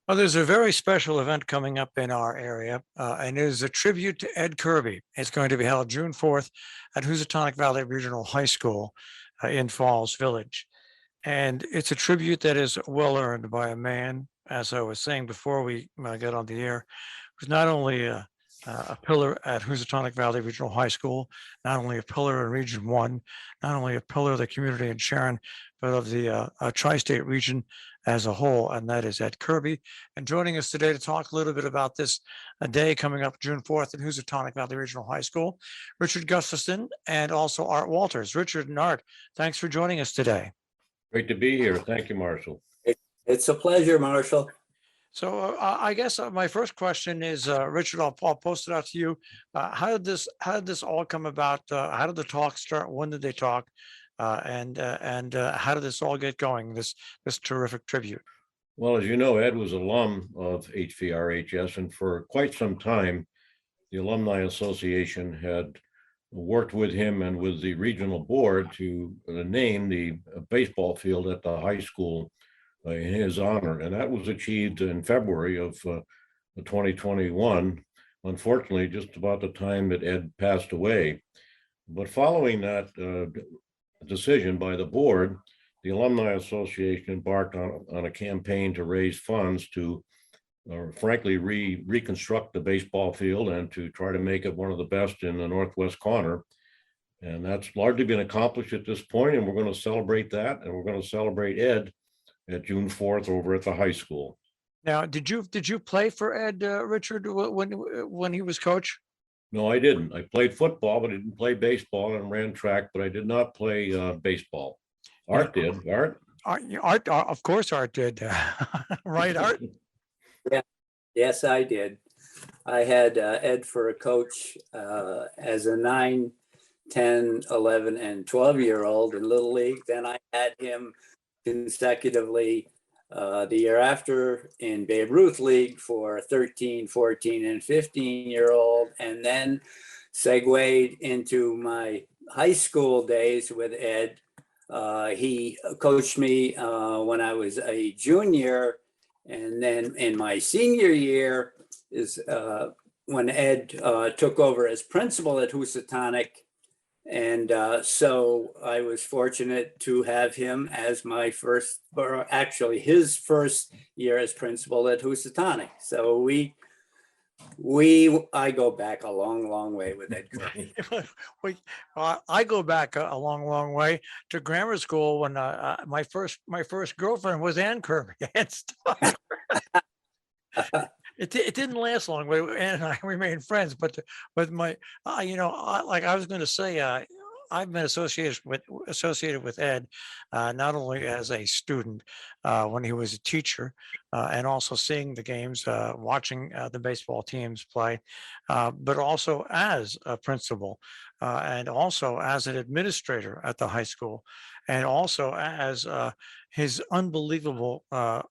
Well, there's a very special event coming up in our area, and it is a tribute to Ed Kirby. It's going to be held June 4th at Housatonic Valley Regional High School in Falls Village. And it's a tribute that is well earned by a man, as I was saying before we got on the air, who's not only a pillar at Housatonic Valley Regional High School, not only a pillar in Region 1, not only a pillar of the community in Sharon, but of the tri-state region as a whole, and that is Ed Kirby. And joining us today to talk a little bit about this day coming up June 4th at Housatonic Valley Regional High School, Richard Gustafson and also Art Walters. Richard and Art, thanks for joining us today. Great to be here. Thank you, Marshall. It's a pleasure, Marshall. So I guess my first question is, Richard, I'll post it out to you. How did this all come about? How did the talk start? When did they talk? And how did this all get going? This terrific tribute. Well, as you know, Ed was alum of HVRHS, and for quite some time, the Alumni Association had worked with him and with the regional board to name the baseball field at the high school in his honor. And that was achieved in February of 2021, unfortunately, just about the time that Ed passed away. But following that decision by the board, the Alumni Association embarked on a campaign to raise funds to frankly reconstruct the baseball field and to try to make it one of the best in the northwest corner. And that's largely been accomplished at this point, and we're going to celebrate that, and we're going to celebrate Ed at June 4th over at the high school. Now, did you play for Ed, Richard, when he was coach? No, I didn't. I played football, but I didn't play baseball, and ran track, but I did not play baseball. Art did. Art, of course, Art did. Right, Art? Yeah, yes, I did. I had Ed for a coach as a 9, 10, 11, and 12-year-old in Little League. Then I had him consecutively the year after in Babe Ruth League for 13, 14, and 15-year-old, and then segued into my high school days with Ed. He coached me when I was a junior, and then in my senior year is when Ed took over as principal at Housatonic. And so I was fortunate to have him as my first, or actually his first year as principal at Housatonic. So I go back a long, long way with Ed Kirby. I go back a long, long way to grammar school when my first girlfriend was Ann Kirby. It didn't last long, but Ann and I remained friends. But my like I was going to say, I've been associated with Ed not only as a student when he was a teacher, and also seeing the games, watching the baseball teams play, but also as a principal, and also as an administrator at the high school, and also as his unbelievable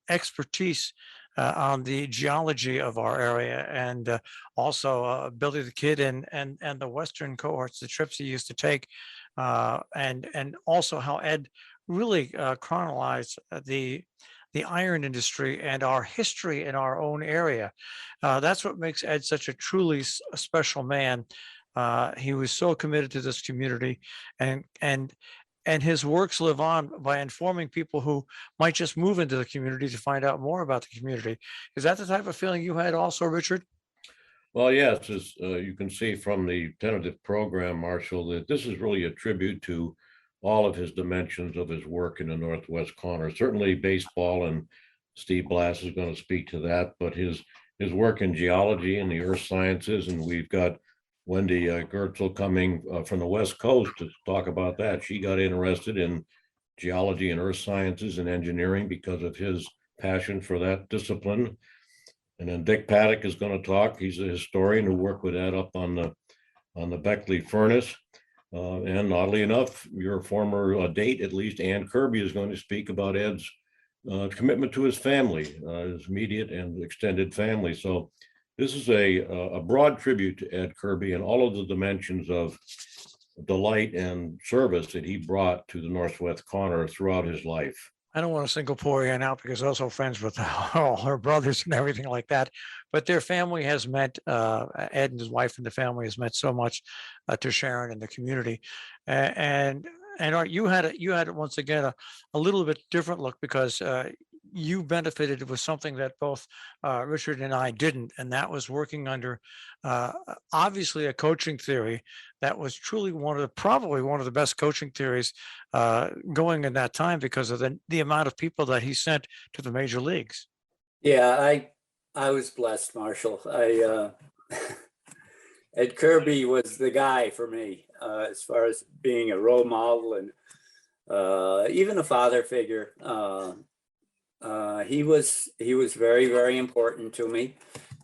expertise on the geology of our area, and also Billy the Kid and the Western cohorts, the trips he used to take, and also how Ed really chronicled the iron industry and our history in our own area. That's what makes Ed such a truly special man. He was so committed to this community, and his works live on by informing people who might just move into the community to find out more about the community. Is that the type of feeling you had also, Richard? Well, yes, as you can see from the tentative program, Marshall, that this is really a tribute to all of his dimensions of his work in the Northwest corner. Certainly baseball, and Steve Blass is going to speak to that, but his work in geology and the earth sciences, and we've got Wendy Gerstel coming from the West Coast to talk about that. She got interested in geology and earth sciences and engineering because of his passion for that discipline. And then Dick Paddock is going to talk. He's a historian who worked with Ed up on the Beckley furnace. And oddly enough, your former date, at least, Ann Kirby, is going to speak about Ed's commitment to his family, his immediate and extended family. So this is a broad tribute to Ed Kirby and all of the dimensions of delight and service that he brought to the Northwest corner throughout his life. I don't want to single poor Ann out because also friends with all her brothers and everything like that. But their family has meant, Ed and his wife and the family has meant so much to Sharon and the community. And Art, you had once again a little bit different look because you benefited with something that both Richard and I didn't, and that was working under obviously a coaching theory that was truly probably one of the best coaching theories going in that time because of the amount of people that he sent to the major leagues. Yeah, I was blessed, Marshall. Ed Kirby was the guy for me as far as being a role model and even a father figure. He was very, very important to me.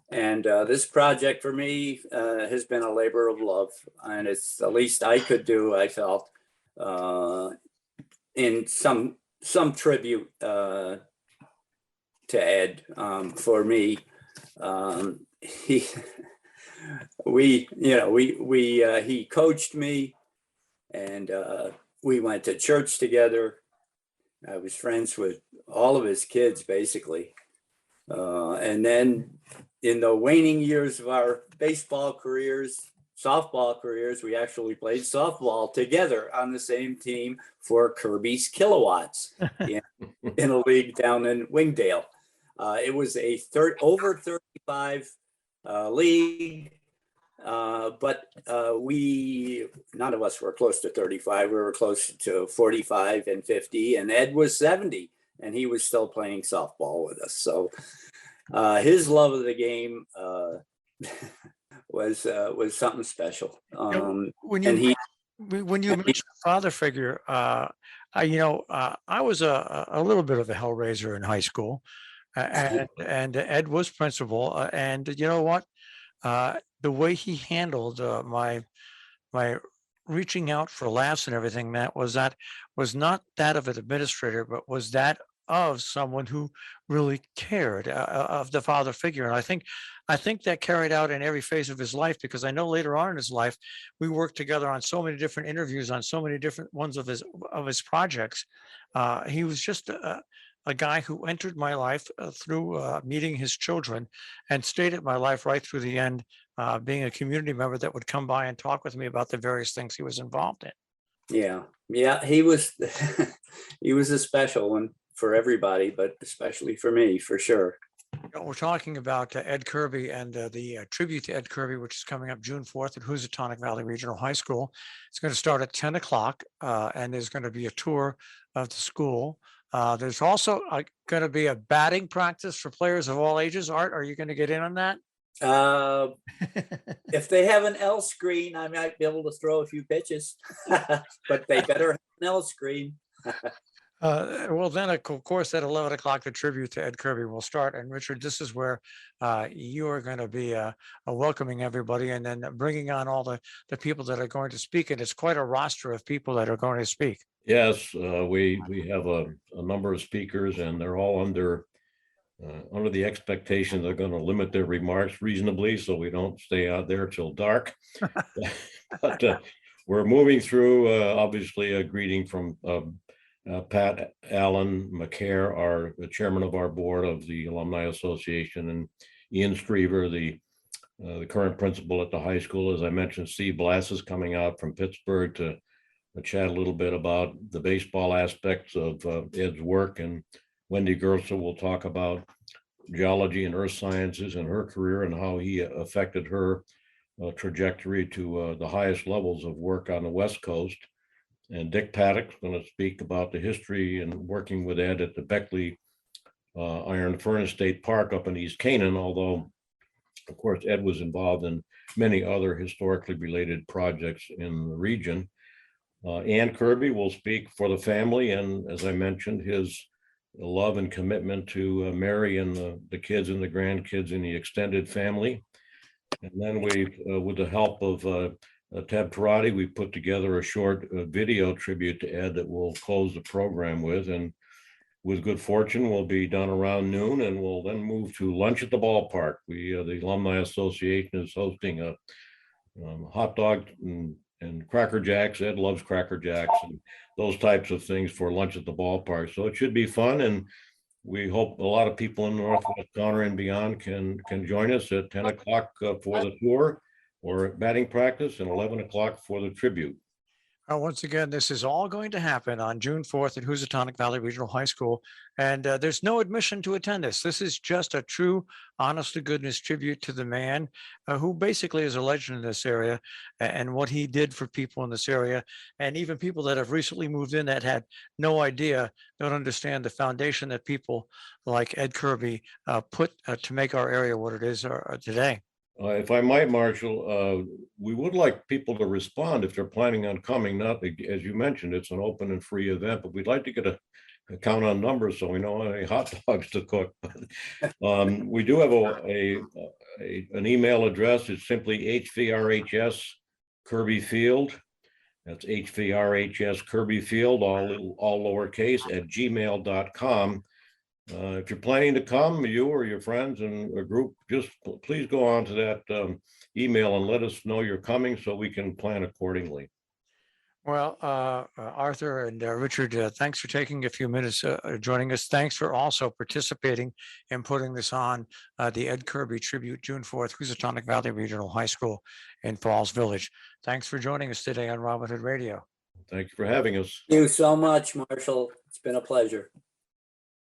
And this project for me has been a labor of love, and it's the least I could do, I felt, in some tribute to Ed for me. He coached me, and we went to church together. I was friends with all of his kids, basically. And then in the waning years of our baseball careers, softball careers, we actually played softball together on the same team for Kirby's Kilowatts in a league down in Wingdale. It was a over 35 league, but none of us were close to 35. We were close to 45 and 50, and Ed was 70, and he was still playing softball with us. So his love of the game was something special. When you mentioned father figure, I was a little bit of a hellraiser in high school, and Ed was principal, and you know what? The way he handled my reaching out for laughs and everything, that was not that of an administrator, but was that of someone who really cared, of the father figure. And I think that carried out in every phase of his life, because I know later on in his life, we worked together on so many different interviews on so many different ones of his projects. He was just a guy who entered my life through meeting his children and stayed at my life right through the end, being a community member that would come by and talk with me about the various things he was involved in. Yeah, he was he was a special one for everybody, but especially for me, for sure. We're talking about Ed Kirby and the tribute to Ed Kirby, which is coming up June 4th at Housatonic Valley Regional High School. It's going to start at 10 o'clock, and there's going to be a tour of the school. There's also going to be a batting practice for players of all ages. Art, are you going to get in on that? If they have an L screen, I might be able to throw a few pitches, but they better have an L screen. Well, then, of course, at 11 o'clock, the tribute to Ed Kirby will start. And Richard, this is where you are going to be welcoming everybody and then bringing on all the people that are going to speak. And it's quite a roster of people that are going to speak. Yes, we have a number of speakers, and they're all under the expectation they're going to limit their remarks reasonably, so we don't stay out there till dark. But we're moving through, obviously, a greeting from Pat Allyn Mechare, the chairman of our board of the Alumni Association, and Ian Strever, the current principal at the high school. As I mentioned, Steve Blass is coming out from Pittsburgh to chat a little bit about the baseball aspects of Ed's work, and Wendy Gerstel will talk about geology and earth sciences and her career and how he affected her trajectory to the highest levels of work on the West Coast. And Dick Paddock is going to speak about the history and working with Ed at the Beckley Iron Furnace State Park up in East Canaan, although, of course, Ed was involved in many other historically related projects in the region. Ann Kirby will speak for the family, and as I mentioned, his love and commitment to Mary and the kids and the grandkids in the extended family. And then we, with the help of Ted Parati, we put together a short video tribute to Ed that we'll close the program with. And with good fortune, we'll be done around noon, and we'll then move to lunch at the ballpark. The Alumni Association is hosting a hot dog and and Cracker Jacks. Ed loves Cracker Jacks and those types of things for lunch at the ballpark. So it should be fun, and we hope a lot of people in Northwest Corner and beyond can join us at 10 o'clock for the tour or batting practice, and 11 o'clock for the tribute. Once again, this is all going to happen on June 4th at Housatonic Valley Regional High School. And there's no admission to attend this. This is just a true, honest to goodness tribute to the man who basically is a legend in this area and what he did for people in this area. And even people that have recently moved in that had no idea, don't understand the foundation that people like Ed Kirby put to make our area what it is today. If I might, Marshall, we would like people to respond if they're planning on coming. Not, as you mentioned, it's an open and free event, but we'd like to get a count on numbers so we know how many hot dogs to cook. We do have an email address. It's simply HVRHS Kirby Field. That's HVRHS Kirby Field, all lowercase, at gmail.com. If you're planning to come, you or your friends and a group, just please go on to that email and let us know you're coming so we can plan accordingly. Well, Arthur and Richard, thanks for taking a few minutes joining us. Thanks for also participating in putting this on the Ed Kirby Tribute June 4th, Housatonic Valley Regional High School in Falls Village. Thanks for joining us today on Robin Hood Radio. Thank you for having us. Thank you so much, Marshall. It's been a pleasure.